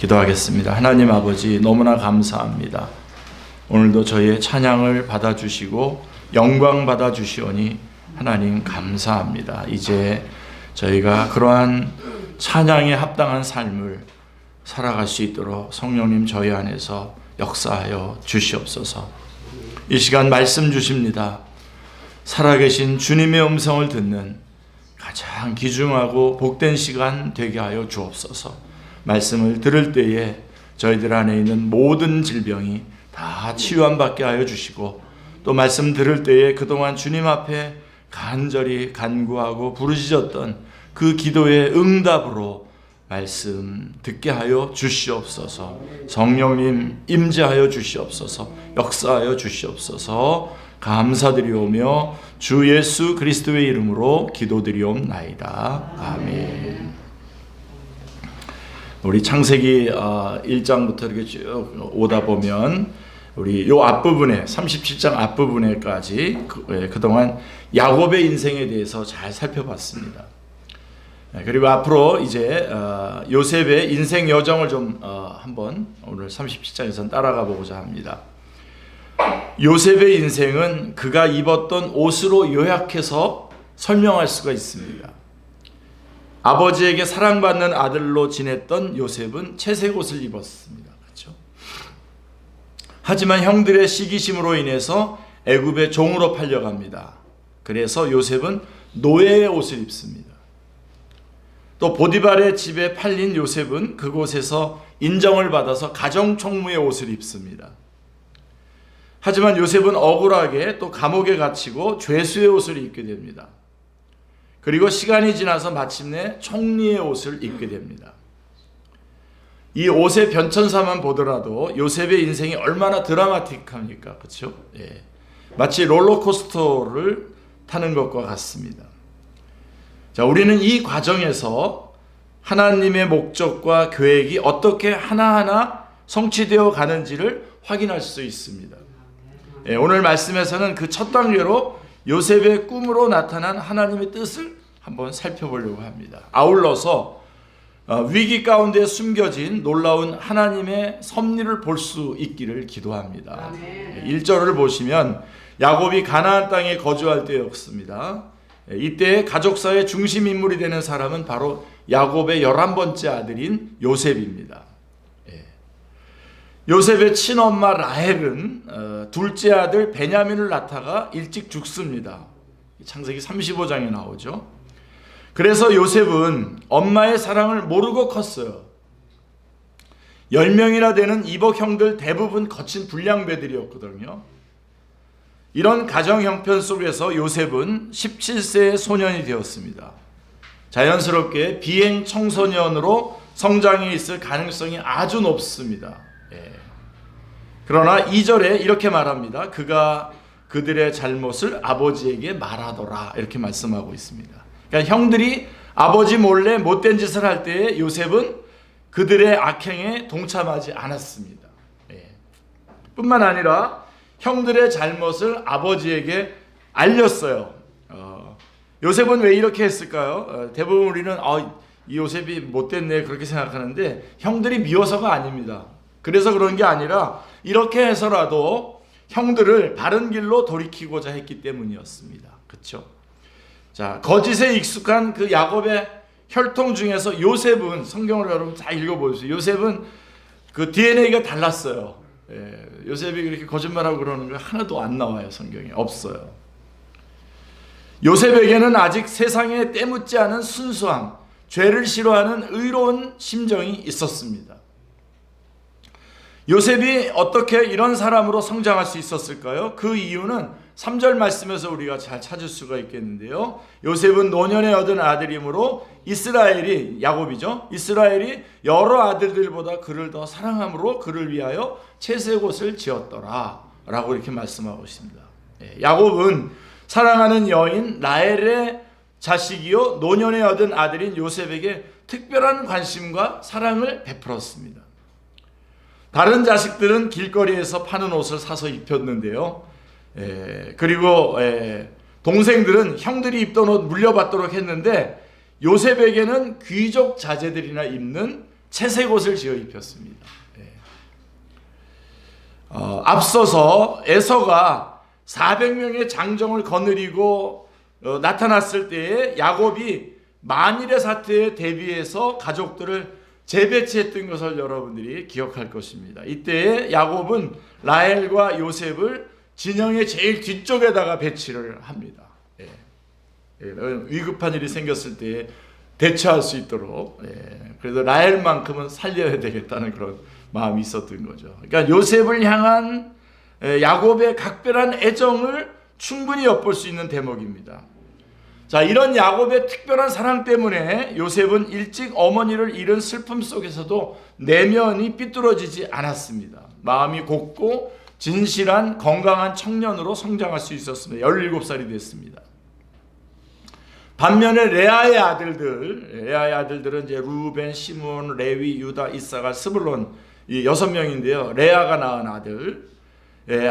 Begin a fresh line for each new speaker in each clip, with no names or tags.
기도하겠습니다. 하나님 아버지, 너무나 감사합니다. 오늘도 저희의 찬양을 받아주시고 영광 받아주시오니 하나님 감사합니다. 이제 저희가 그러한 찬양에 합당한 삶을 살아갈 수 있도록 성령님 저희 안에서 역사하여 주시옵소서. 이 시간 말씀 주십니다. 살아계신 주님의 음성을 듣는 가장 귀중하고 복된 시간 되게 하여 주옵소서. 말씀을 들을 때에 저희들 안에 있는 모든 질병이 다 치유함받게 하여 주시고, 또 말씀 들을 때에 그동안 주님 앞에 간절히 간구하고 부르짖었던 그 기도의 응답으로 말씀 듣게 하여 주시옵소서. 성령님 임재하여 주시옵소서. 역사하여 주시옵소서. 감사드리오며 주 예수 그리스도의 이름으로 기도드리옵나이다. 아멘. 우리 창세기 1장부터 이렇게 쭉 오다 보면 우리 요 앞부분에 37장 앞부분에까지 그동안 야곱의 인생에 대해서 잘 살펴봤습니다. 그리고 앞으로 이제 요셉의 인생 여정을 좀 한번 오늘 37장에서 따라가 보고자 합니다. 요셉의 인생은 그가 입었던 옷으로 요약해서 설명할 수가 있습니다. 아버지에게 사랑받는 아들로 지냈던 요셉은 채색 옷을 입었습니다. 그렇죠? 하지만 형들의 시기심으로 인해서 애굽의 종으로 팔려갑니다. 그래서 요셉은 노예의 옷을 입습니다. 또 보디발의 집에 팔린 요셉은 그곳에서 인정을 받아서 가정총무의 옷을 입습니다. 하지만 요셉은 억울하게 또 감옥에 갇히고 죄수의 옷을 입게 됩니다. 그리고 시간이 지나서 마침내 총리의 옷을 입게 됩니다. 이 옷의 변천사만 보더라도 요셉의 인생이 얼마나 드라마틱합니까? 그렇죠? 예. 마치 롤러코스터를 타는 것과 같습니다. 자, 우리는 이 과정에서 하나님의 목적과 계획이 어떻게 하나하나 성취되어 가는지를 확인할 수 있습니다. 예, 오늘 말씀에서는 그 첫 단계로 요셉의 꿈으로 나타난 하나님의 뜻을 한번 살펴보려고 합니다. 아울러서 위기 가운데 숨겨진 놀라운 하나님의 섭리를 볼 수 있기를 기도합니다. 1절을 보시면 야곱이 가나안 땅에 거주할 때였습니다. 이때 가족사의 중심 인물이 되는 사람은 바로 야곱의 11번째 아들인 요셉입니다. 요셉의 친엄마 라헬은 둘째 아들 베냐민을 낳다가 일찍 죽습니다. 창세기 35장에 나오죠. 그래서 요셉은 엄마의 사랑을 모르고 컸어요. 10명이나 되는 이복 형들 대부분 거친 불량배들이었거든요. 이런 가정 형편 속에서 요셉은 17세의 소년이 되었습니다. 자연스럽게 비행 청소년으로 성장해 있을 가능성이 아주 높습니다. 그러나 2절에 이렇게 말합니다. 그가 그들의 잘못을 아버지에게 말하더라, 이렇게 말씀하고 있습니다. 그러니까 형들이 아버지 몰래 못된 짓을 할 때에 요셉은 그들의 악행에 동참하지 않았습니다. 뿐만 아니라 형들의 잘못을 아버지에게 알렸어요. 요셉은 왜 이렇게 했을까요? 대부분 우리는 이 요셉이 못됐네 그렇게 생각하는데 형들이 미워서가 아닙니다. 그래서 그런 게 아니라 이렇게 해서라도 형들을 바른 길로 돌이키고자 했기 때문이었습니다. 그렇죠? 자, 거짓에 익숙한 그 야곱의 혈통 중에서 요셉은, 성경을 여러분 잘 읽어보세요. 요셉은 그 DNA가 달랐어요. 요셉이 그렇게 거짓말하고 그러는 거 하나도 안 나와요. 성경에 없어요. 요셉에게는 아직 세상에 때묻지 않은 순수함, 죄를 싫어하는 의로운 심정이 있었습니다. 요셉이 어떻게 이런 사람으로 성장할 수 있었을까요? 그 이유는 3절 말씀에서 우리가 잘 찾을 수가 있겠는데요. 요셉은 노년에 얻은 아들이므로 이스라엘이, 야곱이죠, 이스라엘이 여러 아들들보다 그를 더 사랑함으로 그를 위하여 채색 옷을 지었더라 라고 이렇게 말씀하고 있습니다. 야곱은 사랑하는 여인 라헬의 자식이요 노년에 얻은 아들인 요셉에게 특별한 관심과 사랑을 베풀었습니다. 다른 자식들은 길거리에서 파는 옷을 사서 입혔는데요. 그리고 동생들은 형들이 입던 옷 물려받도록 했는데 요셉에게는 귀족 자제들이나 입는 채색 옷을 지어 입혔습니다. 앞서서 에서가 400명의 장정을 거느리고 나타났을 때에 야곱이 만일의 사태에 대비해서 가족들을 재배치했던 것을 여러분들이 기억할 것입니다. 이때에 야곱은 라헬과 요셉을 진영의 제일 뒤쪽에다가 배치를 합니다. 위급한 일이 생겼을 때 대처할 수 있도록. 그래도 라헬만큼은 살려야 되겠다는 그런 마음이 있었던 거죠. 그러니까 요셉을 향한 야곱의 각별한 애정을 충분히 엿볼 수 있는 대목입니다. 자, 이런 야곱의 특별한 사랑 때문에 요셉은 일찍 어머니를 잃은 슬픔 속에서도 내면이 삐뚤어지지 않았습니다. 마음이 곱고 진실한 건강한 청년으로 성장할 수 있었습니다. 17살이 됐습니다. 반면에 레아의 아들들은 이제 루벤, 시므온, 레위, 유다, 이사갈, 스불론 이 6명인데요. 레아가 낳은 아들,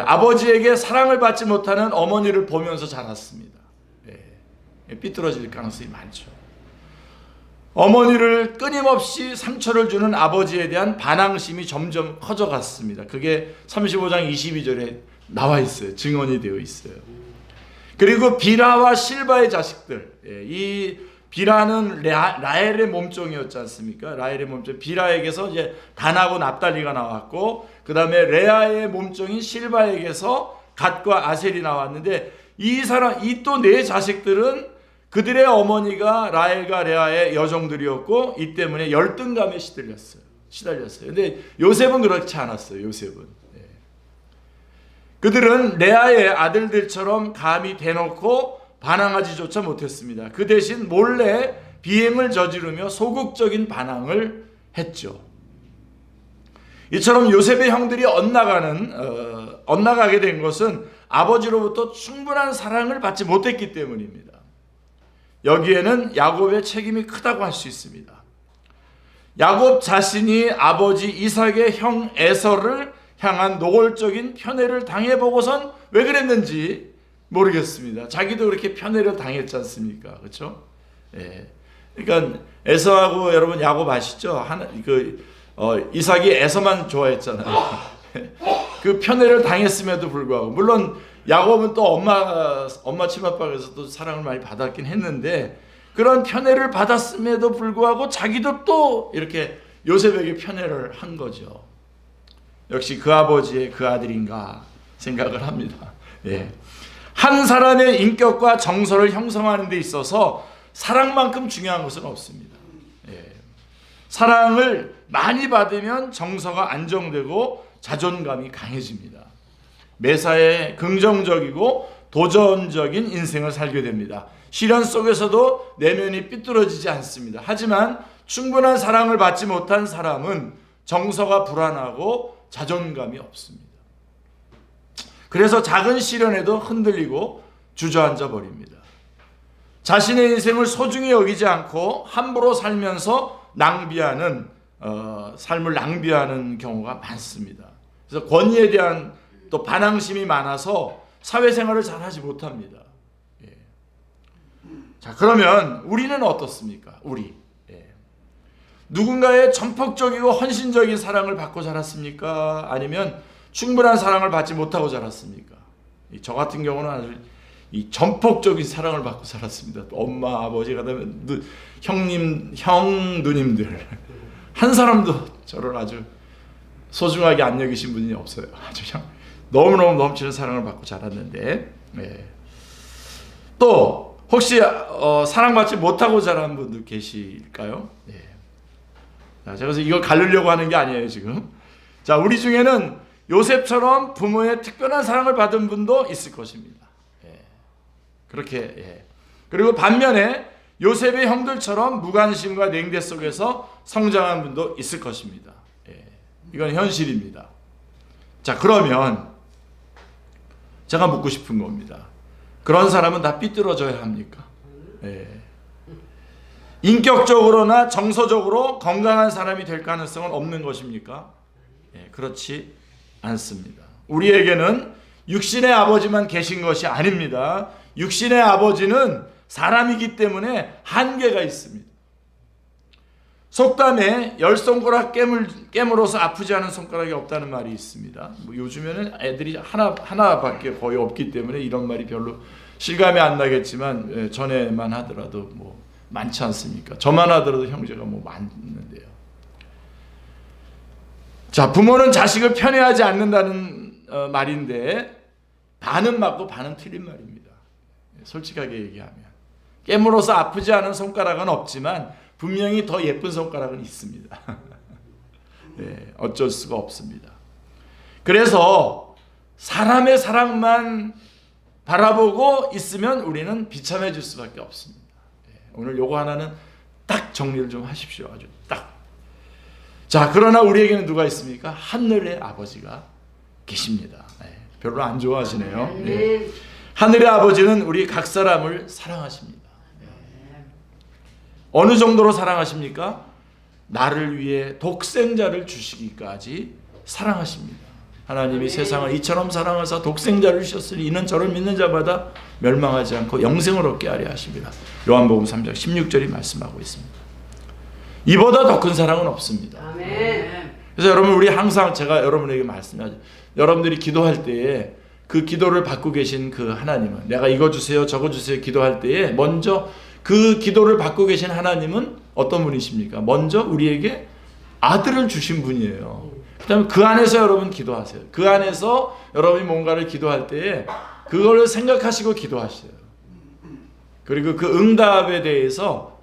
아버지에게 사랑을 받지 못하는 어머니를 보면서 자랐습니다. 삐뚤어질 가능성이 많죠. 어머니를 끊임없이 상처를 주는 아버지에 대한 반항심이 점점 커져갔습니다. 그게 35장 22절에 나와 있어요. 증언이 되어 있어요. 그리고 비라와 실바의 자식들, 이 비라는 라헬의 몸종이었지 않습니까? 라헬의 몸종, 비라에게서 이제 단하고 납달리가 나왔고, 그 다음에 레아의 몸종인 실바에게서 갓과 아셀이 나왔는데, 이 또 네 자식들은 그들의 어머니가 라헬과 레아의 여종들이었고, 이 때문에 열등감에 시달렸어요. 근데 요셉은 그렇지 않았어요. 요셉은. 그들은 레아의 아들들처럼 감히 대놓고 반항하지조차 못했습니다. 그 대신 몰래 비행을 저지르며 소극적인 반항을 했죠. 이처럼 요셉의 형들이 엇나가게 된 것은 아버지로부터 충분한 사랑을 받지 못했기 때문입니다. 여기에는 야곱의 책임이 크다고 할 수 있습니다. 야곱 자신이 아버지 이삭의 형 에서를 향한 노골적인 편애를 당해보고선 왜 그랬는지 모르겠습니다. 자기도 그렇게 편애를 당했지 않습니까? 그렇죠? 그러니까 에서하고 여러분 야곱 아시죠? 이삭이 에서만 좋아했잖아요. 그 편애를 당했음에도 불구하고, 물론 야곱은 또 엄마 치맛박에서 또 사랑을 많이 받았긴 했는데, 그런 편애를 받았음에도 불구하고 자기도 또 이렇게 요셉에게 편애를 한 거죠. 역시 그 아버지의 그 아들인가 생각을 합니다. 한 사람의 인격과 정서를 형성하는 데 있어서 사랑만큼 중요한 것은 없습니다. 사랑을 많이 받으면 정서가 안정되고 자존감이 강해집니다. 매사에 긍정적이고 도전적인 인생을 살게 됩니다. 시련 속에서도 내면이 삐뚤어지지 않습니다. 하지만 충분한 사랑을 받지 못한 사람은 정서가 불안하고 자존감이 없습니다. 그래서 작은 시련에도 흔들리고 주저앉아 버립니다. 자신의 인생을 소중히 여기지 않고 함부로 살면서 삶을 낭비하는 경우가 많습니다. 그래서 권위에 대한 또 반항심이 많아서 사회생활을 잘하지 못합니다. 자, 그러면 우리는 어떻습니까? 누군가의 전폭적이고 헌신적인 사랑을 받고 자랐습니까? 아니면 충분한 사랑을 받지 못하고 자랐습니까? 저 같은 경우는 아주 이 전폭적인 사랑을 받고 자랐습니다. 엄마, 아버지, 그다음에 형, 누님들 한 사람도 저를 아주 소중하게 안 여기신 분이 없어요. 아주 너무너무 넘치는 사랑을 받고 자랐는데, 또 혹시 사랑받지 못하고 자란 분들 계실까요? 자, 그래서 이걸 가르려고 하는 게 아니에요, 지금. 자, 우리 중에는 요셉처럼 부모의 특별한 사랑을 받은 분도 있을 것입니다. 그렇게. 그리고 반면에 요셉의 형들처럼 무관심과 냉대 속에서 성장한 분도 있을 것입니다. 이건 현실입니다. 자, 그러면 제가 묻고 싶은 겁니다. 그런 사람은 다 삐뚤어져야 합니까? 인격적으로나 정서적으로 건강한 사람이 될 가능성은 없는 것입니까? 그렇지 않습니다. 우리에게는 육신의 아버지만 계신 것이 아닙니다. 육신의 아버지는 사람이기 때문에 한계가 있습니다. 속담에 열 손가락 깨물어서 아프지 않은 손가락이 없다는 말이 있습니다. 뭐 요즘에는 애들이 하나밖에 거의 없기 때문에 이런 말이 별로 실감이 안 나겠지만 전에만 하더라도 뭐 많지 않습니까? 저만 하더라도 형제가 뭐 많은데요. 자, 부모는 자식을 편애하지 않는다는 말인데 반은 맞고 반은 틀린 말입니다. 솔직하게 얘기하면 깨물어서 아프지 않은 손가락은 없지만 분명히 더 예쁜 손가락은 있습니다. 네, 어쩔 수가 없습니다. 그래서 사람의 사랑만 바라보고 있으면 우리는 비참해질 수밖에 없습니다. 네, 오늘 요거 하나는 딱 정리를 좀 하십시오. 아주 딱. 자, 그러나 우리에게는 누가 있습니까? 하늘의 아버지가 계십니다. 네, 별로 안 좋아하시네요. 네. 하늘의 아버지는 우리 각 사람을 사랑하십니다. 어느 정도로 사랑하십니까? 나를 위해 독생자를 주시기까지 사랑하십니다. 하나님이 세상을 이처럼 사랑하사 독생자를 주셨으니 이는 저를 믿는 자마다 멸망하지 않고 영생을 얻게 하려 하십니다. 요한복음 3장 16절이 말씀하고 있습니다. 이보다 더 큰 사랑은 없습니다.
아멘.
그래서 여러분, 우리 항상 제가 여러분에게 말씀하죠. 여러분들이 기도할 때에 그 기도를 받고 계신 그 하나님은, 내가 이거 주세요 저거 주세요 기도할 때에 먼저 그 기도를 받고 계신 하나님은 어떤 분이십니까? 먼저 우리에게 아들을 주신 분이에요. 그 다음에 그 안에서 여러분 기도하세요. 그 안에서 여러분이 뭔가를 기도할 때에 그걸 생각하시고 기도하세요. 그리고 그 응답에 대해서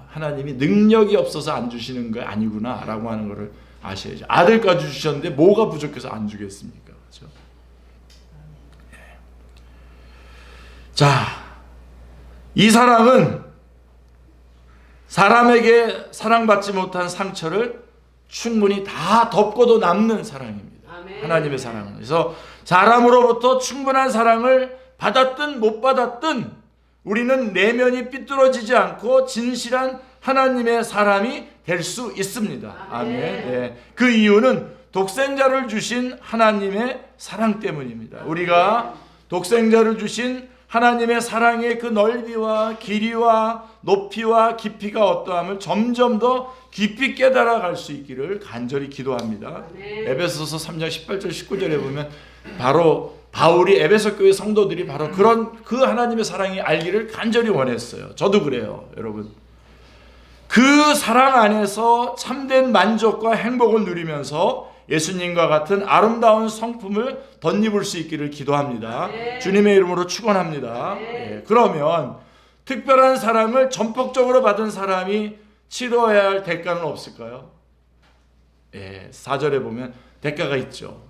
하나님이 능력이 없어서 안 주시는 거 아니구나 라고 하는 것을 아셔야죠. 아들까지 주셨는데 뭐가 부족해서 안 주겠습니까? 그렇죠? 자, 이 사랑은 사람에게 사랑받지 못한 상처를 충분히 다 덮고도 남는 사랑입니다.
아멘.
하나님의 사랑은. 그래서 사람으로부터 충분한 사랑을 받았든 못 받았든 우리는 내면이 삐뚤어지지 않고 진실한 하나님의 사람이 될 수 있습니다. 아멘. 네. 그 이유는 독생자를 주신 하나님의 사랑 때문입니다. 우리가 독생자를 주신 하나님의 사랑의 그 넓이와 길이와 높이와 깊이가 어떠함을 점점 더 깊이 깨달아 갈 수 있기를 간절히 기도합니다. 에베소서 3장 18절 19절에 보면 바로 바울이 에베소 교회 성도들이 바로 그런 그 하나님의 사랑이 알기를 간절히 원했어요. 저도 그래요, 여러분. 그 사랑 안에서 참된 만족과 행복을 누리면서 예수님과 같은 아름다운 성품을 덧입을 수 있기를 기도합니다. 네. 주님의 이름으로 축원합니다.
네.
네. 그러면 특별한 사랑을 전폭적으로 받은 사람이 치러야 할 대가는 없을까요? 네. 4절에 보면 대가가 있죠.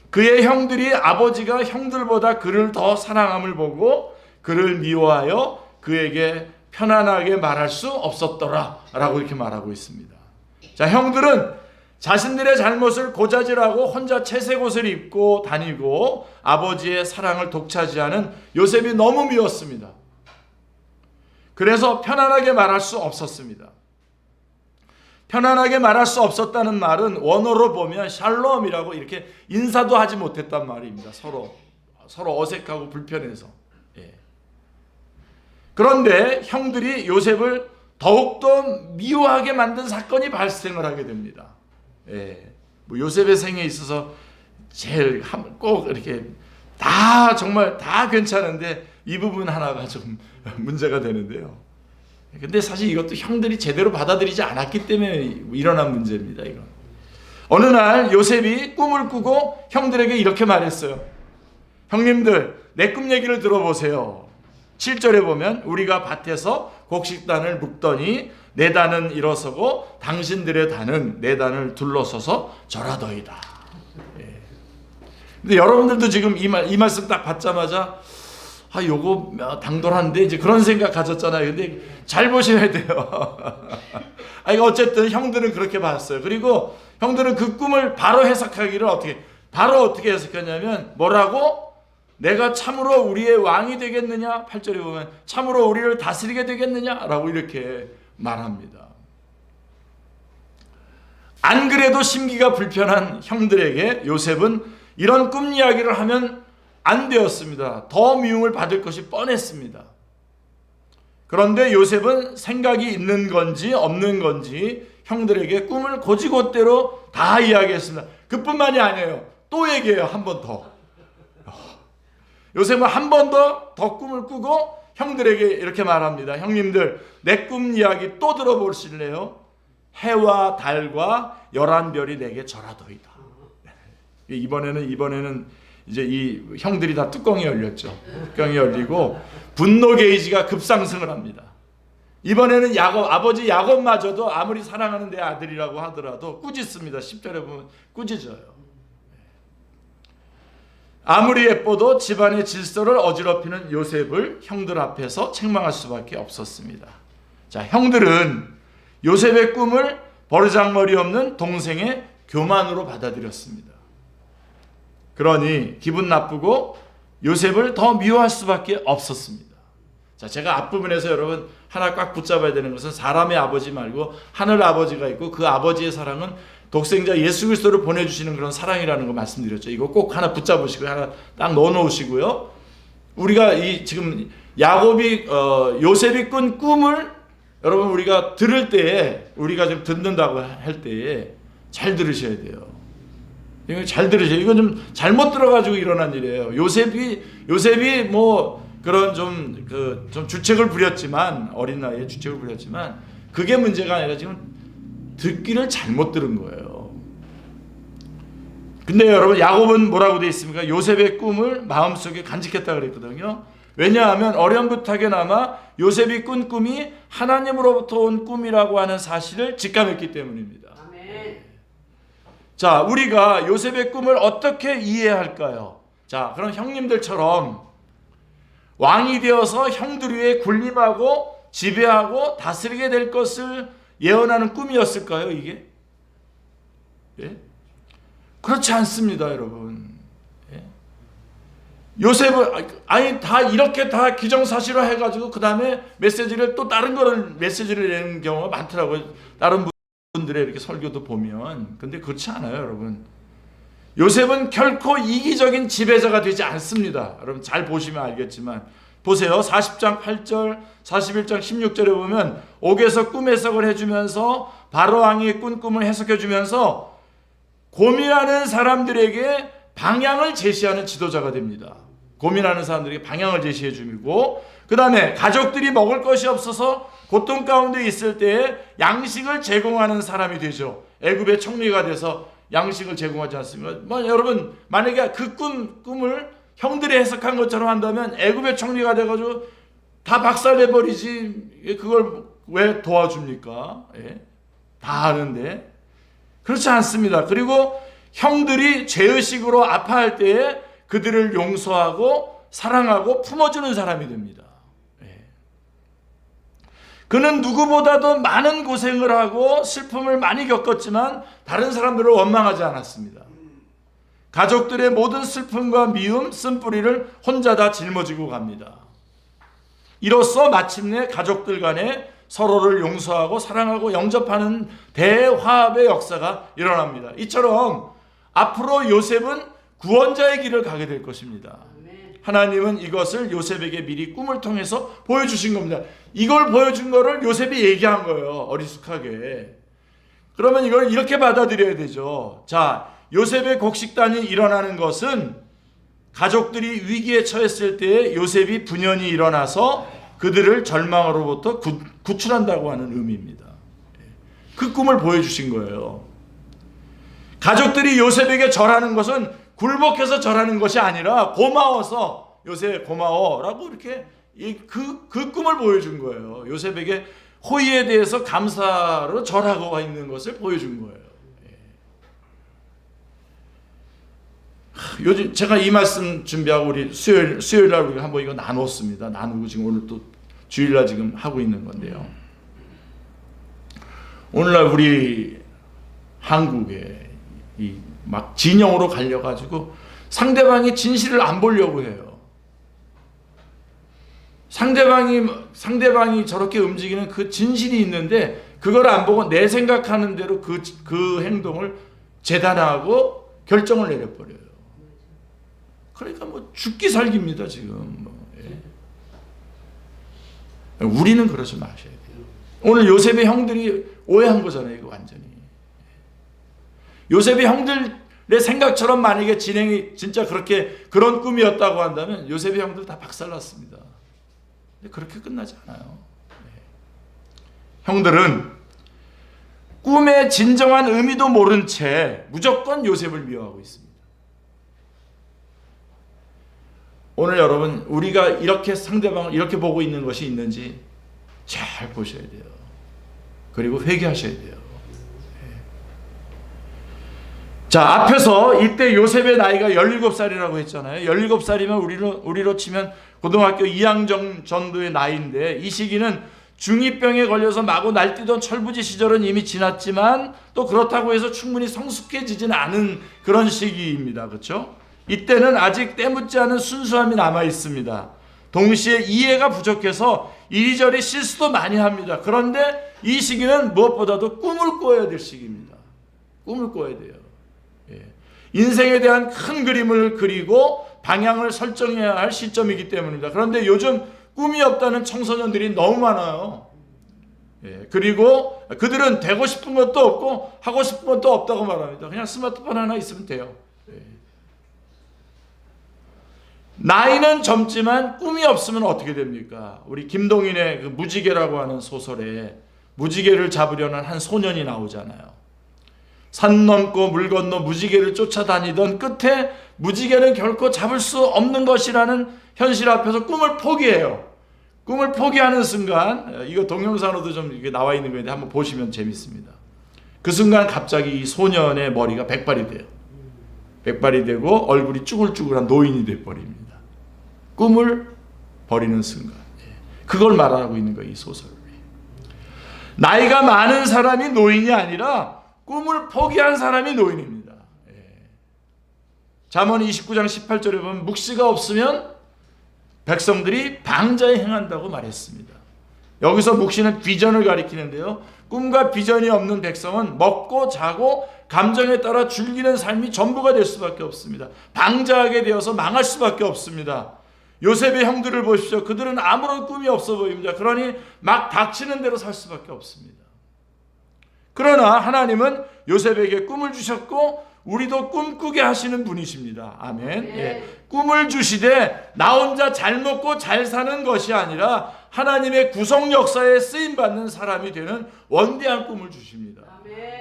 그의 형들이 아버지가 형들보다 그를 더 사랑함을 보고 그를 미워하여 그에게 편안하게 말할 수 없었더라 라고 이렇게 말하고 있습니다. 자, 형들은 자신들의 잘못을 고자질하고 혼자 채색 옷을 입고 다니고 아버지의 사랑을 독차지하는 요셉이 너무 미웠습니다. 그래서 편안하게 말할 수 없었습니다. 편안하게 말할 수 없었다는 말은 원어로 보면 샬롬이라고 이렇게 인사도 하지 못했단 말입니다. 서로 어색하고 불편해서. 예. 그런데 형들이 요셉을 더욱더 미워하게 만든 사건이 발생을 하게 됩니다. 예. 뭐 요셉의 생에 있어서 제일 꼭 이렇게 다 정말 다 괜찮은데 이 부분 하나가 좀 문제가 되는데요. 근데 사실 이것도 형들이 제대로 받아들이지 않았기 때문에 일어난 문제입니다. 이건. 어느 날 요셉이 꿈을 꾸고 형들에게 이렇게 말했어요. 형님들, 내 꿈 얘기를 들어보세요. 7절에 보면 우리가 밭에서 곡식단을 묶더니 내 단은 일어서고 당신들의 단은 내 단을 둘러서서 절하더이다. 예. 근데 여러분들도 지금 이 말씀 딱 받자마자 요거 당돌한데 이제 그런 생각 가졌잖아요. 근데 잘 보셔야 돼요. 이거 어쨌든 형들은 그렇게 봤어요. 그리고 형들은 그 꿈을 바로 해석하기를 어떻게 해석했냐면 뭐라고? 내가 참으로 우리의 왕이 되겠느냐? 8절에 보면 참으로 우리를 다스리게 되겠느냐? 라고 이렇게 말합니다. 안 그래도 심기가 불편한 형들에게 요셉은 이런 꿈 이야기를 하면 안 되었습니다. 더 미움을 받을 것이 뻔했습니다. 그런데 요셉은 생각이 있는 건지 없는 건지 형들에게 꿈을 곧이곧대로 다 이야기했습니다. 그뿐만이 아니에요. 또 얘기해요. 한 번 더. 요셉은 한 번 더 꿈을 꾸고 형들에게 이렇게 말합니다. 형님들, 내 꿈 이야기 또 들어보실래요? 해와 달과 11별이 내게 절하도이다. 이번에는 이제 이 형들이 다 뚜껑이 열렸죠. 뚜껑이 열리고 분노 게이지가 급상승을 합니다. 이번에는 아버지 야곱마저도 아무리 사랑하는 내 아들이라고 하더라도 꾸짖습니다. 10절에 보면 꾸짖어요. 아무리 예뻐도 집안의 질서를 어지럽히는 요셉을 형들 앞에서 책망할 수밖에 없었습니다. 자, 형들은 요셉의 꿈을 버르장머리 없는 동생의 교만으로 받아들였습니다. 그러니 기분 나쁘고 요셉을 더 미워할 수밖에 없었습니다. 자, 제가 앞부분에서 여러분 하나 꽉 붙잡아야 되는 것은 사람의 아버지 말고 하늘 아버지가 있고 그 아버지의 사랑은 독생자 예수 그리스도를 보내주시는 그런 사랑이라는 거 말씀드렸죠. 이거 꼭 하나 붙잡으시고 하나 딱 넣어놓으시고요. 우리가 지금 요셉이 꾼 꿈을 여러분 우리가 들을 때에 우리가 지금 듣는다고 할 때에 잘 들으셔야 돼요. 이거 잘 들으셔야 돼요. 이거 좀 잘못 들어가지고 일어난 일이에요. 요셉이 뭐 그런 좀 주책을 부렸지만 어린 나이에 주책을 부렸지만 그게 문제가 아니라 지금 듣기를 잘못 들은 거예요. 근데 여러분 야곱은 뭐라고 되어 있습니까? 요셉의 꿈을 마음속에 간직했다 그랬거든요. 왜냐하면 어렴풋하게나마 요셉이 꾼 꿈이 하나님으로부터 온 꿈이라고 하는 사실을 직감했기 때문입니다. 아멘. 자, 우리가 요셉의 꿈을 어떻게 이해할까요? 자, 그럼 형님들처럼 왕이 되어서 형들 위에 군림하고 지배하고 다스리게 될 것을 예언하는 꿈이었을까요, 이게? 예? 그렇지 않습니다, 여러분. 예? 요셉은 다 이렇게 다 기정사실화 해가지고 그 다음에 메시지를 또 다른 거를 메시지를 내는 경우가 많더라고요. 다른 분들의 이렇게 설교도 보면. 근데 그렇지 않아요, 여러분. 요셉은 결코 이기적인 지배자가 되지 않습니다. 여러분 잘 보시면 알겠지만 보세요. 40장 8절, 41장 16절에 보면 옥에서 꿈 해석을 해주면서 바로왕이 꾼 꿈을 해석해주면서 고민하는 사람들에게 방향을 제시하는 지도자가 됩니다. 고민하는 사람들에게 방향을 제시해주고 그 다음에 가족들이 먹을 것이 없어서 고통 가운데 있을 때에 양식을 제공하는 사람이 되죠. 애굽의 총리가 돼서 양식을 제공하지 않습니까? 여러분 만약에 그 꿈을 형들이 해석한 것처럼 한다면 애굽의 총리가 돼가지고 다 박살내버리지 그걸 왜 도와줍니까? 예? 다 아는데 그렇지 않습니다. 그리고 형들이 죄의식으로 아파할 때에 그들을 용서하고 사랑하고 품어주는 사람이 됩니다. 예. 그는 누구보다도 많은 고생을 하고 슬픔을 많이 겪었지만 다른 사람들을 원망하지 않았습니다. 가족들의 모든 슬픔과 미움, 쓴뿌리를 혼자 다 짊어지고 갑니다. 이로써 마침내 가족들 간에 서로를 용서하고 사랑하고 영접하는 대화합의 역사가 일어납니다. 이처럼 앞으로 요셉은 구원자의 길을 가게 될 것입니다. 하나님은 이것을 요셉에게 미리 꿈을 통해서 보여주신 겁니다. 이걸 보여준 거를 요셉이 얘기한 거예요. 어리숙하게. 그러면 이걸 이렇게 받아들여야 되죠. 자, 요셉의 곡식단이 일어나는 것은 가족들이 위기에 처했을 때 요셉이 분연히 일어나서 그들을 절망으로부터 구출한다고 하는 의미입니다. 그 꿈을 보여주신 거예요. 가족들이 요셉에게 절하는 것은 굴복해서 절하는 것이 아니라 고마워서 요셉 고마워라고 이렇게 그 꿈을 보여준 거예요. 요셉에게 호의에 대해서 감사로 절하고 있는 것을 보여준 거예요. 요즘 제가 이 말씀 준비하고 우리 수요일날 우리가 한번 이거 나눴습니다. 나누고 지금 오늘 또 주일날 지금 하고 있는 건데요. 오늘날 우리 한국에 막 진영으로 갈려가지고 상대방이 진실을 안 보려고 해요. 상대방이 저렇게 움직이는 그 진실이 있는데 그걸 안 보고 내 생각하는 대로 그 행동을 재단하고 결정을 내려버려요. 그러니까 뭐 죽기 살기입니다 지금. 우리는 그러지 마셔야 돼요. 오늘 요셉의 형들이 오해한 거잖아요. 이거 완전히. 요셉의 형들의 생각처럼 만약에 진행이 진짜 그런 꿈이었다고 한다면 요셉의 형들 다 박살났습니다. 근데 그렇게 끝나지 않아요. 형들은 꿈의 진정한 의미도 모른 채 무조건 요셉을 미워하고 있습니다. 오늘 여러분, 우리가 이렇게 상대방을 이렇게 보고 있는 것이 있는지 잘 보셔야 돼요. 그리고 회개하셔야 돼요. 자, 앞에서 이때 요셉의 나이가 17살이라고 했잖아요. 17살이면 우리로 치면 고등학교 2학년 정도의 나이인데, 이 시기는 중2병에 걸려서 마구 날뛰던 철부지 시절은 이미 지났지만 또 그렇다고 해서 충분히 성숙해지진 않은 그런 시기입니다. 그렇죠? 이때는 아직 때묻지 않은 순수함이 남아 있습니다. 동시에 이해가 부족해서 이리저리 실수도 많이 합니다. 그런데 이 시기는 무엇보다도 꿈을 꿔야 될 시기입니다. 꿈을 꿔야 돼요. 인생에 대한 큰 그림을 그리고 방향을 설정해야 할 시점이기 때문입니다. 그런데 요즘 꿈이 없다는 청소년들이 너무 많아요. 그리고 그들은 되고 싶은 것도 없고 하고 싶은 것도 없다고 말합니다. 그냥 스마트폰 하나 있으면 돼요. 나이는 젊지만 꿈이 없으면 어떻게 됩니까? 우리 김동인의 그 무지개라고 하는 소설에 무지개를 잡으려는 한 소년이 나오잖아요. 산 넘고 물 건너 무지개를 쫓아다니던 끝에 무지개는 결코 잡을 수 없는 것이라는 현실 앞에서 꿈을 포기해요. 꿈을 포기하는 순간, 이거 동영상으로도 좀 이게 나와 있는 건데 한번 보시면 재밌습니다. 그 순간 갑자기 이 소년의 머리가 백발이 돼요. 백발이 되고 얼굴이 쭈글쭈글한 노인이 되어버립니다. 꿈을 버리는 순간. 그걸 말하고 있는 거예요, 이 소설. 나이가 많은 사람이 노인이 아니라 꿈을 포기한 사람이 노인입니다. 잠언 29장 18절에 보면 묵시가 없으면 백성들이 방자에 행한다고 말했습니다. 여기서 묵시는 비전을 가리키는데요. 꿈과 비전이 없는 백성은 먹고 자고 감정에 따라 즐기는 삶이 전부가 될 수밖에 없습니다. 방자하게 되어서 망할 수밖에 없습니다. 요셉의 형들을 보십시오. 그들은 아무런 꿈이 없어 보입니다. 그러니 막 닥치는 대로 살 수밖에 없습니다. 그러나 하나님은 요셉에게 꿈을 주셨고 우리도 꿈꾸게 하시는 분이십니다. 아멘. 꿈을 주시되 나 혼자 잘 먹고 잘 사는 것이 아니라 하나님의 구속 역사에 쓰임받는 사람이 되는 원대한 꿈을 주십니다.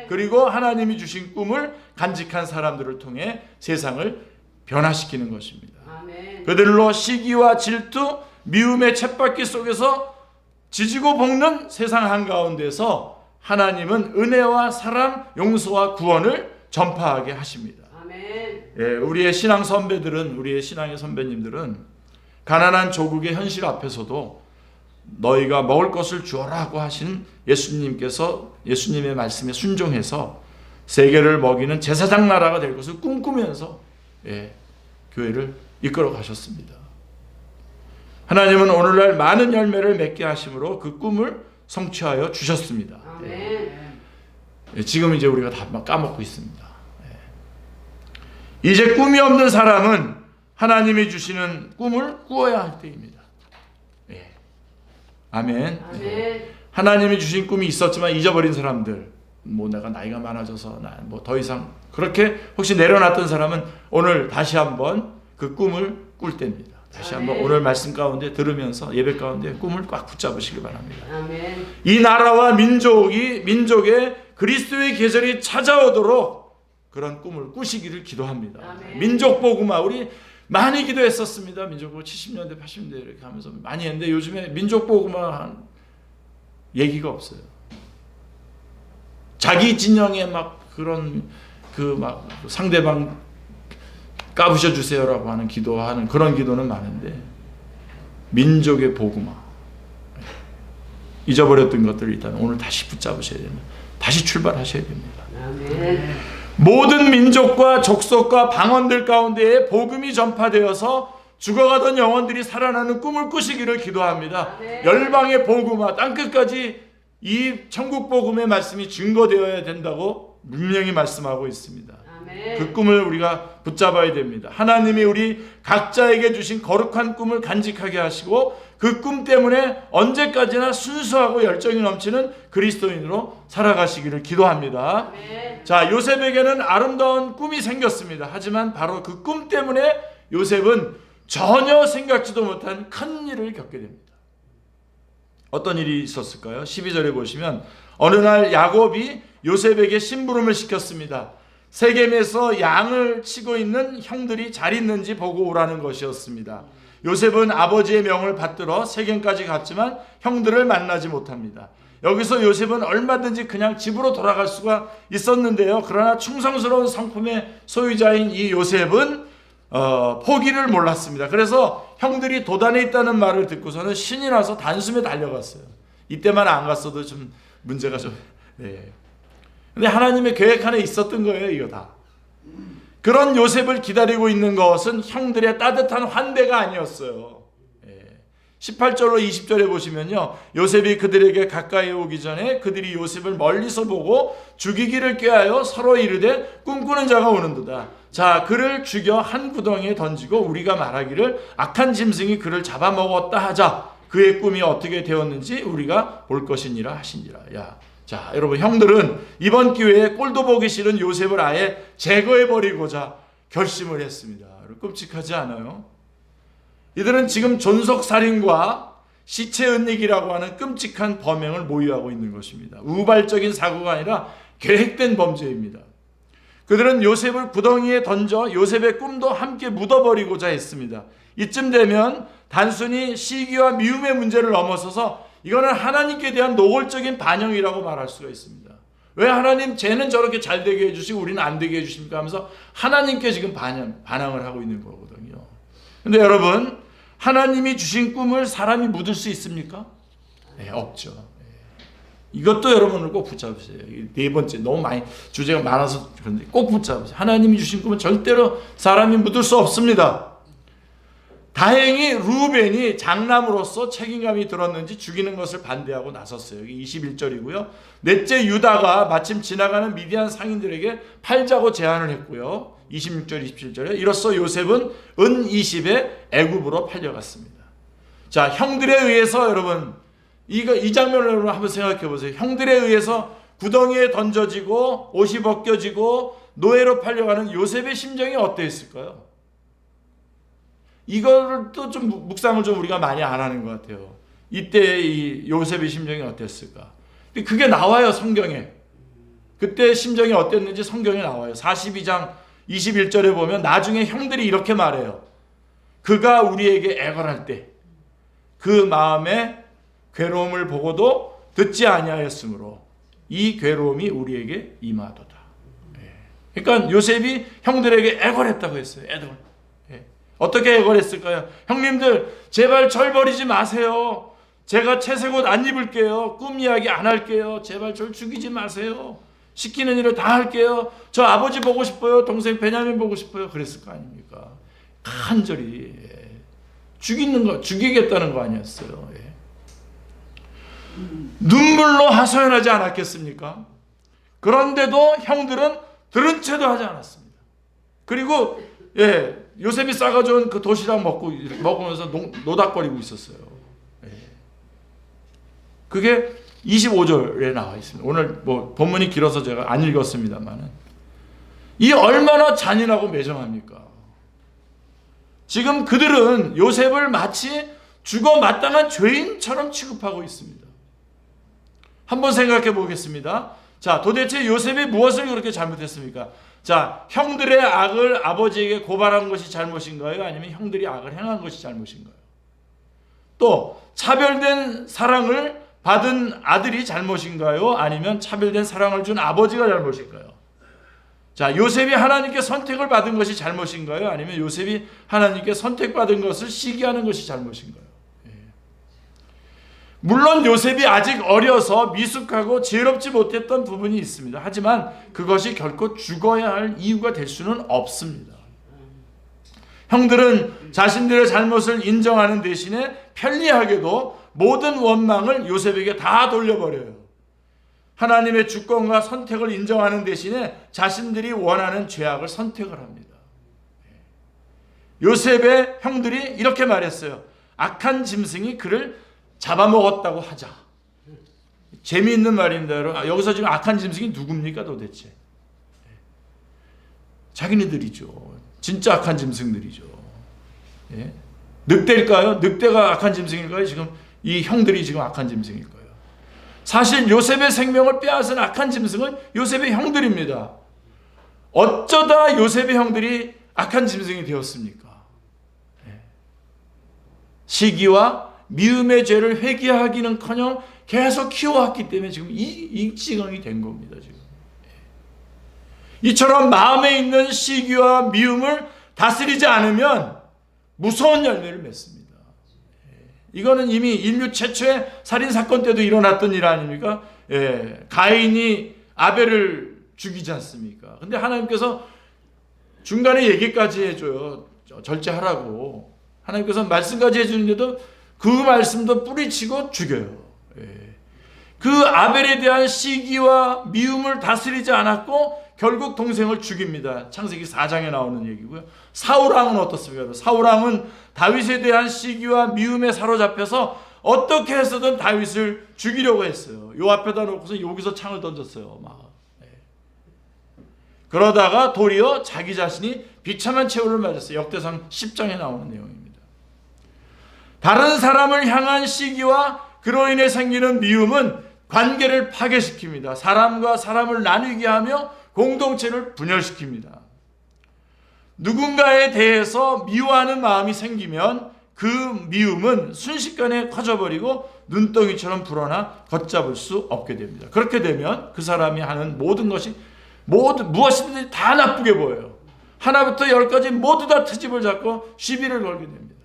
그리고 하나님이 주신 꿈을 간직한 사람들을 통해 세상을 변화시키는 것입니다. 그들로 시기와 질투, 미움의 쳇바퀴 속에서 지지고 볶는 세상 한가운데서 하나님은 은혜와 사랑, 용서와 구원을 전파하게 하십니다. 우리의 신앙 선배들은, 우리의 신앙의 선배님들은 가난한 조국의 현실 앞에서도 너희가 먹을 것을 주어라고 하신 예수님의 말씀에 순종해서 세계를 먹이는 제사장 나라가 될 것을 꿈꾸면서 교회를 이끌어 가셨습니다. 하나님은 오늘날 많은 열매를 맺게 하심으로 그 꿈을 성취하여 주셨습니다. 지금 이제 우리가 다 까먹고 있습니다. 이제 꿈이 없는 사람은 하나님이 주시는 꿈을 꾸어야 할 때입니다. 아멘. 하나님이 주신 꿈이 있었지만 잊어버린 사람들, 내가 나이가 많아져서 더 이상 그렇게 혹시 내려놨던 사람은 오늘 다시 한번 그 꿈을 꿀 때입니다. 다시 한번 오늘 말씀 가운데 들으면서 예배 가운데 꿈을 꽉 붙잡으시기 바랍니다.
아멘.
이 나라와 민족의 그리스도의 계절이 찾아오도록 그런 꿈을 꾸시기를 기도합니다.
아멘.
민족 복음화 우리 많이 기도했었습니다. 민족 복음화 70년대 80년대 이렇게 하면서 많이 했는데 요즘에 민족 복음화 얘기가 없어요. 자기 진영에 막 그런 상대방 까부셔 주세요라고 하는 기도하는 그런 기도는 많은데 민족의 복음화 잊어버렸던 것들을 일단 오늘 다시 붙잡으셔야 됩니다. 다시 출발하셔야 됩니다.
아멘.
모든 민족과 족속과 방언들 가운데에 복음이 전파되어서 죽어가던 영혼들이 살아나는 꿈을 꾸시기를 기도합니다.
아멘.
열방의 복음화 땅끝까지 이 천국 복음의 말씀이 증거되어야 된다고 분명히 말씀하고 있습니다. 그 꿈을 우리가 붙잡아야 됩니다. 하나님이 우리 각자에게 주신 거룩한 꿈을 간직하게 하시고 그 꿈 때문에 언제까지나 순수하고 열정이 넘치는 그리스도인으로 살아가시기를 기도합니다. 자, 요셉에게는 아름다운 꿈이 생겼습니다. 하지만 바로 그 꿈 때문에 요셉은 전혀 생각지도 못한 큰 일을 겪게 됩니다. 어떤 일이 있었을까요? 12절에 보시면 어느 날 야곱이 요셉에게 심부름을 시켰습니다. 세겜에서 양을 치고 있는 형들이 잘 있는지 보고 오라는 것이었습니다. 요셉은 아버지의 명을 받들어 세겜까지 갔지만 형들을 만나지 못합니다. 여기서 요셉은 얼마든지 그냥 집으로 돌아갈 수가 있었는데요. 그러나 충성스러운 성품의 소유자인 이 요셉은 포기를 몰랐습니다. 그래서 형들이 도단에 있다는 말을 듣고서는 신이 나서 단숨에 달려갔어요. 이때만 안 갔어도 좀 문제가 좀... 근데 하나님의 계획 안에 있었던 거예요, 이거 다. 그런 요셉을 기다리고 있는 것은 형들의 따뜻한 환대가 아니었어요. 18절로 20절에 보시면요, 요셉이 그들에게 가까이 오기 전에 그들이 요셉을 멀리서 보고 죽이기를 꾀하여 서로 이르되 꿈꾸는 자가 오는도다. 자, 그를 죽여 한 구덩이에 던지고 우리가 말하기를 악한 짐승이 그를 잡아먹었다 하자. 그의 꿈이 어떻게 되었는지 우리가 볼 것이니라 하시니라. 자, 여러분, 형들은 이번 기회에 꼴도 보기 싫은 요셉을 아예 제거해버리고자 결심을 했습니다. 끔찍하지 않아요? 이들은 지금 존속살인과 시체 은닉이라고 하는 끔찍한 범행을 모의하고 있는 것입니다. 우발적인 사고가 아니라 계획된 범죄입니다. 그들은 요셉을 구덩이에 던져 요셉의 꿈도 함께 묻어버리고자 했습니다. 이쯤 되면 단순히 시기와 미움의 문제를 넘어서서 이거는 하나님께 대한 노골적인 반영이라고 말할 수가 있습니다. 왜 하나님 쟤는 저렇게 잘 되게 해주시고 우리는 안 되게 해주십니까 하면서 하나님께 지금 반항을 하고 있는 거거든요. 근데 여러분, 하나님이 주신 꿈을 사람이 묻을 수 있습니까? 네, 없죠. 이것도 여러분을 꼭 붙잡으세요. 네 번째, 너무 많이 주제가 많아서 그런데 꼭 붙잡으세요. 하나님이 주신 꿈은 절대로 사람이 묻을 수 없습니다. 다행히 루벤이 장남으로서 책임감이 들었는지 죽이는 것을 반대하고 나섰어요. 여기 21절이고요. 넷째 유다가 마침 지나가는 미디안 상인들에게 팔자고 제안을 했고요. 26절, 27절에 이로써 요셉은 은 20에 애굽으로 팔려갔습니다. 자, 형들에 의해서 여러분, 이 장면을 여러분 한번 생각해 보세요. 형들에 의해서 구덩이에 던져지고 옷이 벗겨지고 노예로 팔려가는 요셉의 심정이 어땠을까요? 이거를 또 좀 묵상을 좀 우리가 많이 안 하는 것 같아요. 이때 이 요셉의 심정이 어땠을까? 그게 나와요, 성경에. 그때 심정이 어땠는지 성경에 나와요. 42장 21절에 보면 나중에 형들이 이렇게 말해요. 그가 우리에게 애걸할 때 그 마음에 괴로움을 보고도 듣지 아니하였으므로 이 괴로움이 우리에게 임하도다. 그러니까 요셉이 형들에게 애걸했다고 했어요. 애걸. 어떻게 애걸했을까요? 형님들, 제발 절 버리지 마세요. 제가 채색 옷 안 입을게요. 꿈 이야기 안 할게요. 제발 절 죽이지 마세요. 시키는 일을 다 할게요. 저 아버지 보고 싶어요. 동생 베냐민 보고 싶어요. 그랬을 거 아닙니까? 간절히 죽이겠다는 거 아니었어요. 눈물로 하소연하지 않았겠습니까? 그런데도 형들은 들은 채도 하지 않았습니다. 그리고 요셉이 싸가져온 그 도시락 먹으면서 노닥거리고 있었어요. 그게 25절에 나와 있습니다. 오늘 뭐 본문이 길어서 제가 안 읽었습니다만은 이 얼마나 잔인하고 매정합니까? 지금 그들은 요셉을 마치 죽어 마땅한 죄인처럼 취급하고 있습니다. 한번 생각해 보겠습니다. 자, 도대체 요셉이 무엇을 그렇게 잘못했습니까? 자, 형들의 악을 아버지에게 고발한 것이 잘못인가요? 아니면 형들이 악을 행한 것이 잘못인가요? 또 차별된 사랑을 받은 아들이 잘못인가요? 아니면 차별된 사랑을 준 아버지가 잘못인가요? 자, 요셉이 하나님께 선택을 받은 것이 잘못인가요? 아니면 요셉이 하나님께 선택받은 것을 시기하는 것이 잘못인가요? 물론 요셉이 아직 어려서 미숙하고 지혜롭지 못했던 부분이 있습니다. 하지만 그것이 결코 죽어야 할 이유가 될 수는 없습니다. 형들은 자신들의 잘못을 인정하는 대신에 편리하게도 모든 원망을 요셉에게 다 돌려버려요. 하나님의 주권과 선택을 인정하는 대신에 자신들이 원하는 죄악을 선택을 합니다. 요셉의 형들이 이렇게 말했어요. 악한 짐승이 그를 잡아먹었다고 하자. 재미있는 말입니다. 여러분. 여기서 지금 악한 짐승이 누굽니까 도대체? 자기네들이죠. 진짜 악한 짐승들이죠. 예? 늑대일까요? 늑대가 악한 짐승일까요? 지금 이 형들이 지금 악한 짐승일 거예요. 사실 요셉의 생명을 빼앗은 악한 짐승은 요셉의 형들입니다. 어쩌다 요셉의 형들이 악한 짐승이 되었습니까? 예. 시기와 미움의 죄를 회개하기는커녕 계속 키워왔기 때문에 지금 이 지경이 된 겁니다. 지금. 이처럼 마음에 있는 시기와 미움을 다스리지 않으면 무서운 열매를 맺습니다. 이거는 이미 인류 최초의 살인사건 때도 일어났던 일 아닙니까? 예, 가인이 아벨을 죽이지 않습니까? 근데 하나님께서 중간에 얘기까지 해줘요. 절제하라고. 하나님께서 말씀까지 해주는데도 그 말씀도 뿌리치고 죽여요. 예. 그 아벨에 대한 시기와 미움을 다스리지 않았고 결국 동생을 죽입니다. 창세기 4장에 나오는 얘기고요. 사울왕은 어떻습니까? 사울왕은 다윗에 대한 시기와 미움에 사로잡혀서 어떻게 해서든 다윗을 죽이려고 했어요. 요 앞에다 놓고서 여기서 창을 던졌어요. 막. 그러다가 도리어 자기 자신이 비참한 최후를 맞았어요. 역대상 10장에 나오는 내용입니다. 다른 사람을 향한 시기와 그로 인해 생기는 미움은 관계를 파괴시킵니다. 사람과 사람을 나누게 하며 공동체를 분열시킵니다. 누군가에 대해서 미워하는 마음이 생기면 그 미움은 순식간에 커져버리고 눈덩이처럼 불어나 걷잡을 수 없게 됩니다. 그렇게 되면 그 사람이 하는 모든 것이 무엇이든지 다 나쁘게 보여요. 하나부터 10까지 모두 다 트집을 잡고 시비를 걸게 됩니다.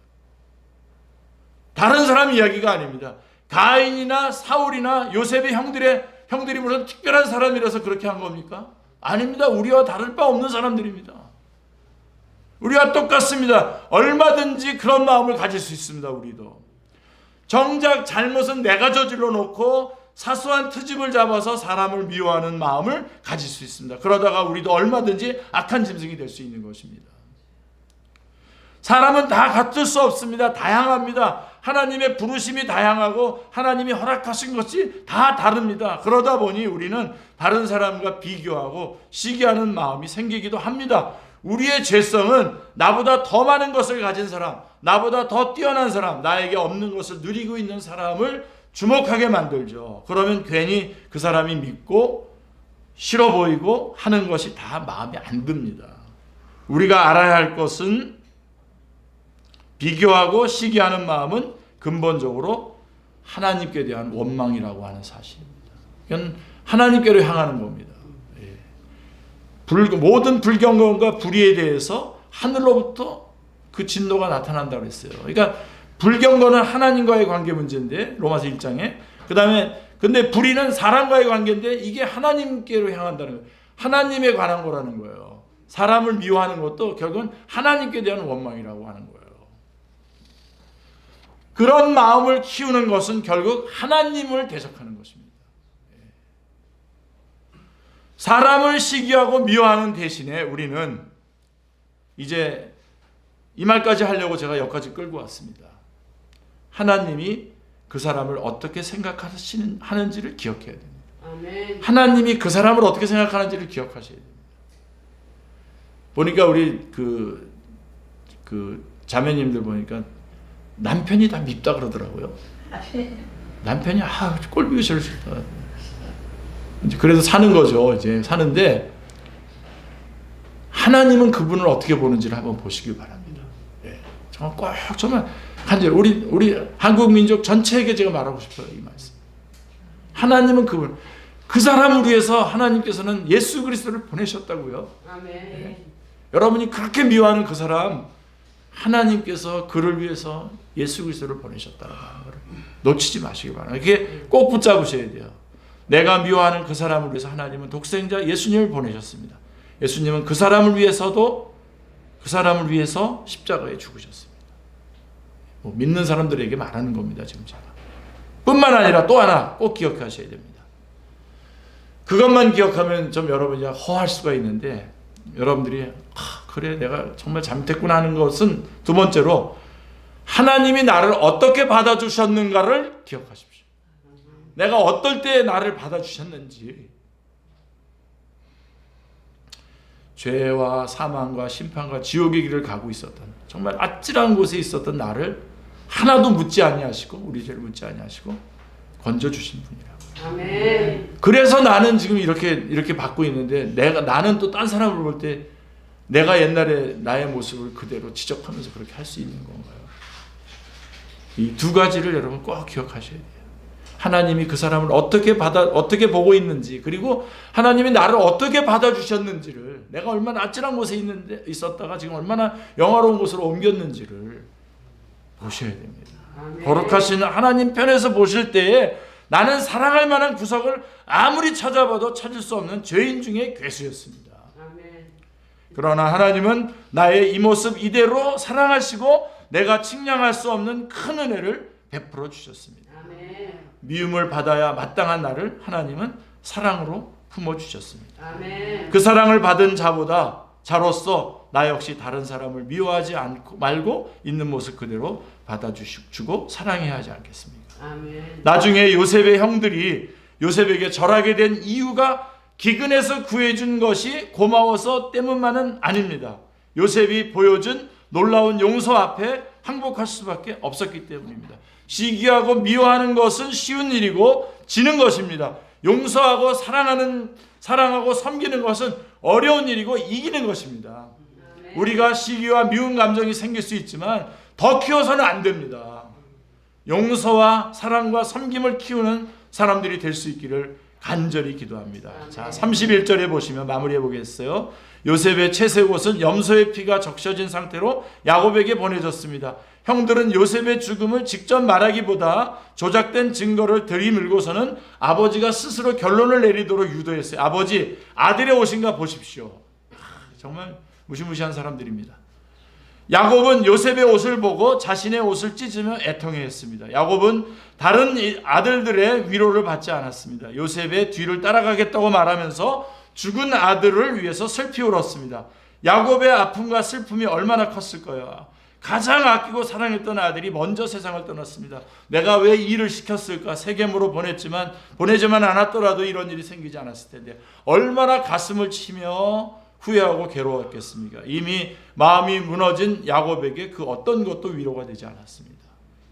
다른 사람 이야기가 아닙니다. 가인이나 사울이나 요셉의 형들이 무슨 특별한 사람이라서 그렇게 한 겁니까? 아닙니다. 우리와 다를 바 없는 사람들입니다. 우리와 똑같습니다. 얼마든지 그런 마음을 가질 수 있습니다. 우리도. 정작 잘못은 내가 저질러 놓고 사소한 트집을 잡아서 사람을 미워하는 마음을 가질 수 있습니다. 그러다가 우리도 얼마든지 악한 짐승이 될 수 있는 것입니다. 사람은 다 같을 수 없습니다. 다양합니다. 하나님의 부르심이 다양하고 하나님이 허락하신 것이 다 다릅니다. 그러다 보니 우리는 다른 사람과 비교하고 시기하는 마음이 생기기도 합니다. 우리의 죄성은 나보다 더 많은 것을 가진 사람, 나보다 더 뛰어난 사람, 나에게 없는 것을 누리고 있는 사람을 주목하게 만들죠. 그러면 괜히 그 사람이 믿고 싫어 보이고 하는 것이 다 마음에 안 듭니다. 우리가 알아야 할 것은 비교하고 시기하는 마음은 근본적으로 하나님께 대한 원망이라고 하는 사실입니다. 이건 하나님께로 향하는 겁니다. 모든 불경건과 불의에 대해서 하늘로부터 그 진노가 나타난다고 했어요. 그러니까 불경건은 하나님과의 관계 문제인데 로마서 1장에 그 다음에 근데 불의는 사람과의 관계인데 이게 하나님께로 향한다는 거예요. 하나님에 관한 거라는 거예요. 사람을 미워하는 것도 결국은 하나님께 대한 원망이라고 하는 거예요. 그런 마음을 키우는 것은 결국 하나님을 대적하는 것입니다. 사람을 시기하고 미워하는 대신에 우리는 이제 이 말까지 하려고 제가 여기까지 끌고 왔습니다. 하나님이 그 사람을 어떻게 생각하시는지를 기억해야 됩니다.
아멘.
하나님이 그 사람을 어떻게 생각하는지를 기억하셔야 됩니다. 보니까 우리 그 자매님들 보니까 남편이 다 밉다 그러더라고요. 남편이 꼴보기 싫다. 이제 그래서 사는 거죠. 이제 사는데 하나님은 그분을 어떻게 보는지를 한번 보시길 바랍니다. 예, 정말 꼭 정말 간절히 우리 한국 민족 전체에게 제가 말하고 싶어요. 이 말씀. 하나님은 그 사람을 위해서 하나님께서는 예수 그리스도를 보내셨다고요.
아멘.
예. 여러분이 그렇게 미워하는 그 사람 하나님께서 그를 위해서 예수 그리스도를 보내셨다는 걸 놓치지 마시기 바랍니다. 이게 꼭 붙잡으셔야 돼요. 내가 미워하는 그 사람을 위해서 하나님은 독생자 예수님을 보내셨습니다. 예수님은 그 사람을 위해서 십자가에 죽으셨습니다. 믿는 사람들에게 말하는 겁니다. 지금 제가. 뿐만 아니라 또 하나 꼭 기억하셔야 됩니다. 그것만 기억하면 좀 여러분이 허할 수가 있는데 여러분들이 그래 내가 정말 잘못했구나 하는 것은 두 번째로 하나님이 나를 어떻게 받아주셨는가를 기억하십시오. 내가 어떨 때 나를 받아주셨는지. 죄와 사망과 심판과 지옥의 길을 가고 있었던, 정말 아찔한 곳에 있었던 나를 하나도 묻지 아니하시고, 우리 죄를 묻지 아니하시고 건져주신 분이라고.
아멘.
그래서 나는 지금 이렇게 받고 있는데, 나는 또 딴 사람을 볼 때 내가 옛날에 나의 모습을 그대로 지적하면서 그렇게 할 수 있는 건가요? 이 두 가지를 여러분 꼭 기억하셔야 돼요. 하나님이 그 사람을 어떻게 보고 있는지, 그리고 하나님이 나를 어떻게 받아주셨는지를, 내가 얼마나 아찔한 곳에 있었다가 지금 얼마나 영화로운 곳으로 옮겼는지를 보셔야 됩니다.
아멘.
거룩하신 하나님 편에서 보실 때에 나는 사랑할 만한 구석을 아무리 찾아봐도 찾을 수 없는 죄인 중에 괴수였습니다.
아멘.
그러나 하나님은 나의 이 모습 이대로 사랑하시고 내가 측량할 수 없는 큰 은혜를 베풀어 주셨습니다.
아멘.
미움을 받아야 마땅한 나를 하나님은 사랑으로 품어주셨습니다.
아멘.
그 사랑을 받은 자로서 나 역시 다른 사람을 미워하지 말고 있는 모습 그대로 받아주고 사랑해야 하지 않겠습니까?
아멘.
나중에 요셉의 형들이 요셉에게 절하게 된 이유가 기근에서 구해준 것이 고마워서 때문만은 아닙니다. 요셉이 보여준 놀라운 용서 앞에 항복할 수밖에 없었기 때문입니다. 시기하고 미워하는 것은 쉬운 일이고 지는 것입니다. 용서하고 사랑하고 섬기는 것은 어려운 일이고 이기는 것입니다.
아멘.
우리가 시기와 미운 감정이 생길 수 있지만 더 키워서는 안 됩니다. 용서와 사랑과 섬김을 키우는 사람들이 될 수 있기를 간절히 기도합니다. 자, 31절에 보시면 마무리해 보겠어요. 요셉의 채색 옷은 염소의 피가 적셔진 상태로 야곱에게 보내졌습니다. 형들은 요셉의 죽음을 직접 말하기보다 조작된 증거를 들이밀고서는 아버지가 스스로 결론을 내리도록 유도했어요. 아버지, 아들의 옷인가 보십시오. 정말 무시무시한 사람들입니다. 야곱은 요셉의 옷을 보고 자신의 옷을 찢으며 애통해했습니다. 야곱은 다른 아들들의 위로를 받지 않았습니다. 요셉의 뒤를 따라가겠다고 말하면서 죽은 아들을 위해서 슬피 울었습니다. 야곱의 아픔과 슬픔이 얼마나 컸을까요? 가장 아끼고 사랑했던 아들이 먼저 세상을 떠났습니다. 내가 왜 이 일을 시켰을까? 세겜으로 보내지만 않았더라도 이런 일이 생기지 않았을 텐데 얼마나 가슴을 치며 후회하고 괴로웠겠습니까? 이미 마음이 무너진 야곱에게 그 어떤 것도 위로가 되지 않았습니다.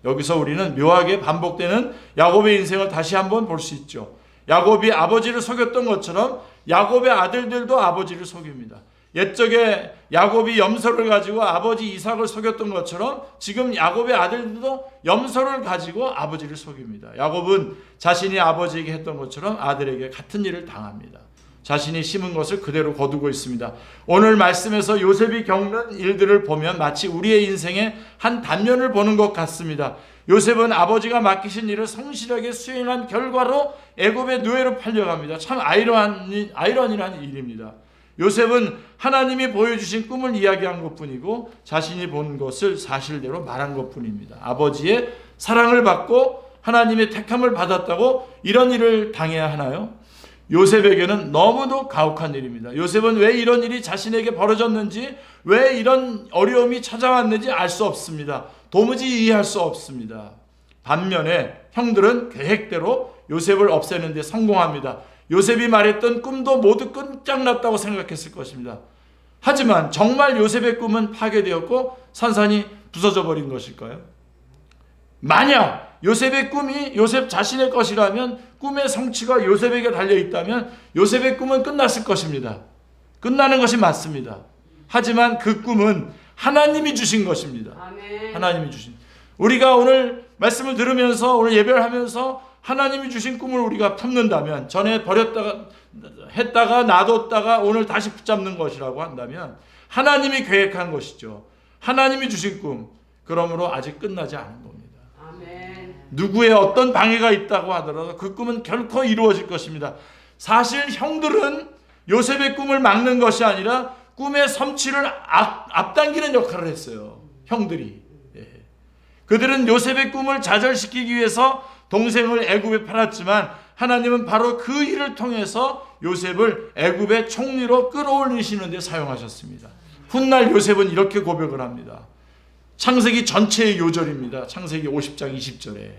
여기서 우리는 묘하게 반복되는 야곱의 인생을 다시 한번 볼 수 있죠. 야곱이 아버지를 속였던 것처럼 야곱의 아들들도 아버지를 속입니다. 옛적에 야곱이 염소를 가지고 아버지 이삭을 속였던 것처럼 지금 야곱의 아들들도 염소를 가지고 아버지를 속입니다. 야곱은 자신이 아버지에게 했던 것처럼 아들에게 같은 일을 당합니다. 자신이 심은 것을 그대로 거두고 있습니다. 오늘 말씀에서 요셉이 겪는 일들을 보면 마치 우리의 인생의 한 단면을 보는 것 같습니다. 요셉은 아버지가 맡기신 일을 성실하게 수행한 결과로 애굽의 노예로 팔려갑니다. 참 아이러니한 일입니다. 요셉은 하나님이 보여주신 꿈을 이야기한 것뿐이고 자신이 본 것을 사실대로 말한 것뿐입니다. 아버지의 사랑을 받고 하나님의 택함을 받았다고 이런 일을 당해야 하나요? 요셉에게는 너무도 가혹한 일입니다. 요셉은 왜 이런 일이 자신에게 벌어졌는지, 왜 이런 어려움이 찾아왔는지 알 수 없습니다. 도무지 이해할 수 없습니다. 반면에 형들은 계획대로 요셉을 없애는 데 성공합니다. 요셉이 말했던 꿈도 모두 끝장났다고 생각했을 것입니다. 하지만 정말 요셉의 꿈은 파괴되었고 산산이 부서져 버린 것일까요? 만약 요셉의 꿈이 요셉 자신의 것이라면, 꿈의 성취가 요셉에게 달려있다면 요셉의 꿈은 끝났을 것입니다. 끝나는 것이 맞습니다. 하지만 그 꿈은 하나님이 주신 것입니다.
아멘.
하나님이 주신. 우리가 오늘 말씀을 들으면서, 오늘 예배를 하면서 하나님이 주신 꿈을 우리가 품는다면, 전에 버렸다가 했다가 놔뒀다가 오늘 다시 붙잡는 것이라고 한다면 하나님이 계획한 것이죠. 하나님이 주신 꿈, 그러므로 아직 끝나지 않은 겁니다.
아멘.
누구의 어떤 방해가 있다고 하더라도 그 꿈은 결코 이루어질 것입니다. 사실 형들은 요셉의 꿈을 막는 것이 아니라 꿈의 성취를 앞당기는 역할을 했어요. 형들이. 그들은 요셉의 꿈을 좌절시키기 위해서 동생을 애굽에 팔았지만 하나님은 바로 그 일을 통해서 요셉을 애굽의 총리로 끌어올리시는 데 사용하셨습니다. 훗날 요셉은 이렇게 고백을 합니다. 창세기 전체의 요절입니다. 창세기 50장 20절에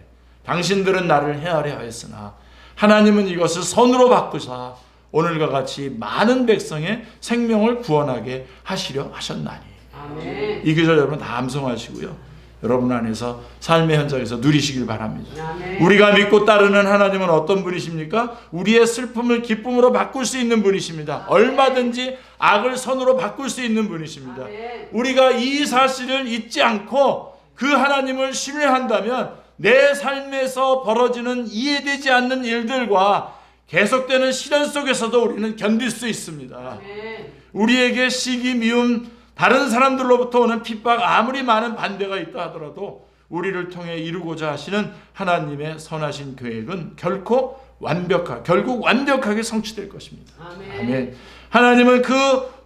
당신들은 나를 헤아려 하였으나 하나님은 이것을 선으로 바꾸사 오늘과 같이 많은 백성의 생명을 구원하게 하시려 하셨나니.
아멘.
이 구절 여러분 다 암송하시고요. 여러분 안에서 삶의 현장에서 누리시길 바랍니다.
아멘.
우리가 믿고 따르는 하나님은 어떤 분이십니까? 우리의 슬픔을 기쁨으로 바꿀 수 있는 분이십니다. 얼마든지 악을 선으로 바꿀 수 있는 분이십니다.
아멘.
우리가 이 사실을 잊지 않고 그 하나님을 신뢰한다면 내 삶에서 벌어지는 이해되지 않는 일들과 계속되는 시련 속에서도 우리는 견딜 수 있습니다.
아멘.
우리에게 시기, 미움, 다른 사람들로부터 오는 핍박, 아무리 많은 반대가 있다 하더라도 우리를 통해 이루고자 하시는 하나님의 선하신 계획은 결국 완벽하게 성취될 것입니다.
아멘.
아멘. 하나님은 그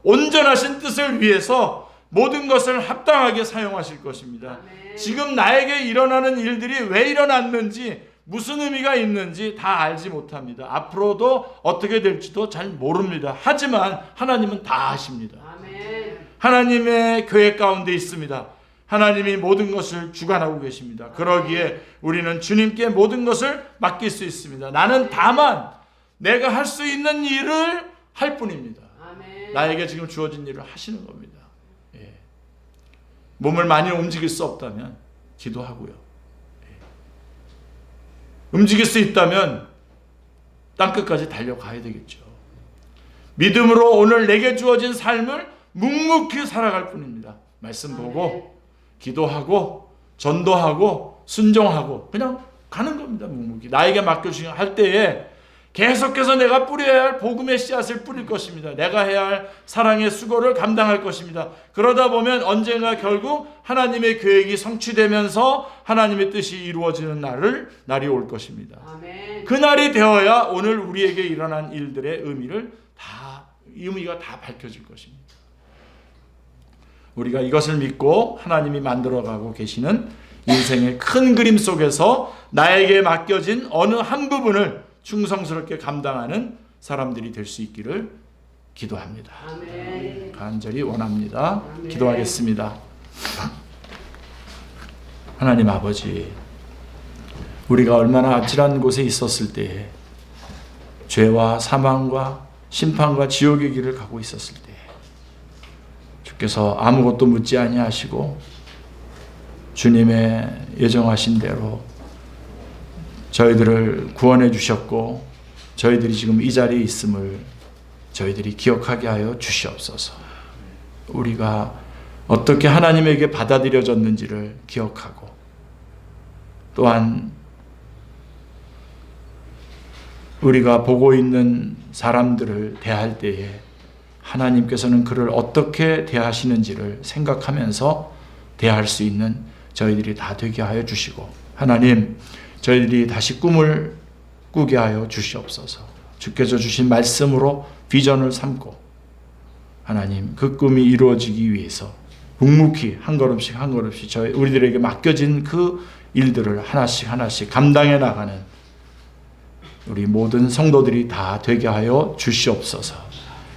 온전하신 뜻을 위해서 모든 것을 합당하게 사용하실 것입니다.
아멘.
지금 나에게 일어나는 일들이 왜 일어났는지, 무슨 의미가 있는지 다 알지 못합니다. 앞으로도 어떻게 될지도 잘 모릅니다. 하지만 하나님은 다 아십니다.
아멘.
하나님의 계획 가운데 있습니다. 하나님이 모든 것을 주관하고 계십니다. 그러기에 우리는 주님께 모든 것을 맡길 수 있습니다. 나는 다만 내가 할 수 있는 일을 할 뿐입니다.
아멘.
나에게 지금 주어진 일을 하시는 겁니다. 예. 몸을 많이 움직일 수 없다면 기도하고요. 예. 움직일 수 있다면 땅끝까지 달려가야 되겠죠. 믿음으로 오늘 내게 주어진 삶을 묵묵히 살아갈 뿐입니다. 말씀 보고 기도하고 전도하고 순종하고 그냥 가는 겁니다. 묵묵히 나에게 맡겨주신 할 때에 계속해서 내가 뿌려야 할 복음의 씨앗을 뿌릴 것입니다. 내가 해야 할 사랑의 수고를 감당할 것입니다. 그러다 보면 언젠가 결국 하나님의 계획이 성취되면서 하나님의 뜻이 이루어지는 날이 올 것입니다.
아멘.
그 날이 되어야 오늘 우리에게 일어난 일들의 의미가 다 밝혀질 것입니다. 우리가 이것을 믿고 하나님이 만들어가고 계시는 인생의 큰 그림 속에서 나에게 맡겨진 어느 한 부분을 충성스럽게 감당하는 사람들이 될 수 있기를 기도합니다.
아멘.
간절히 원합니다.
아멘.
기도하겠습니다. 하나님 아버지, 우리가 얼마나 아찔한 곳에 있었을 때에 죄와 사망과 심판과 지옥의 길을 가고 있었을 때 주께서 아무것도 묻지 아니하시고 주님의 예정하신 대로 저희들을 구원해 주셨고 저희들이 지금 이 자리에 있음을 저희들이 기억하게 하여 주시옵소서. 우리가 어떻게 하나님에게 받아들여졌는지를 기억하고 또한 우리가 보고 있는 사람들을 대할 때에 하나님께서는 그를 어떻게 대하시는지를 생각하면서 대할 수 있는 저희들이 다 되게 하여 주시고 하나님, 저희들이 다시 꿈을 꾸게 하여 주시옵소서. 주께서 주신 말씀으로 비전을 삼고 하나님, 그 꿈이 이루어지기 위해서 묵묵히 한 걸음씩 우리들에게 맡겨진 그 일들을 하나씩 감당해 나가는 우리 모든 성도들이 다 되게 하여 주시옵소서.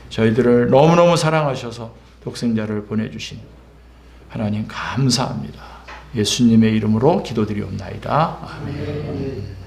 저희들을 너무너무 사랑하셔서 독생자를 보내주신 하나님 감사합니다. 예수님의 이름으로 기도드리옵나이다. 아멘.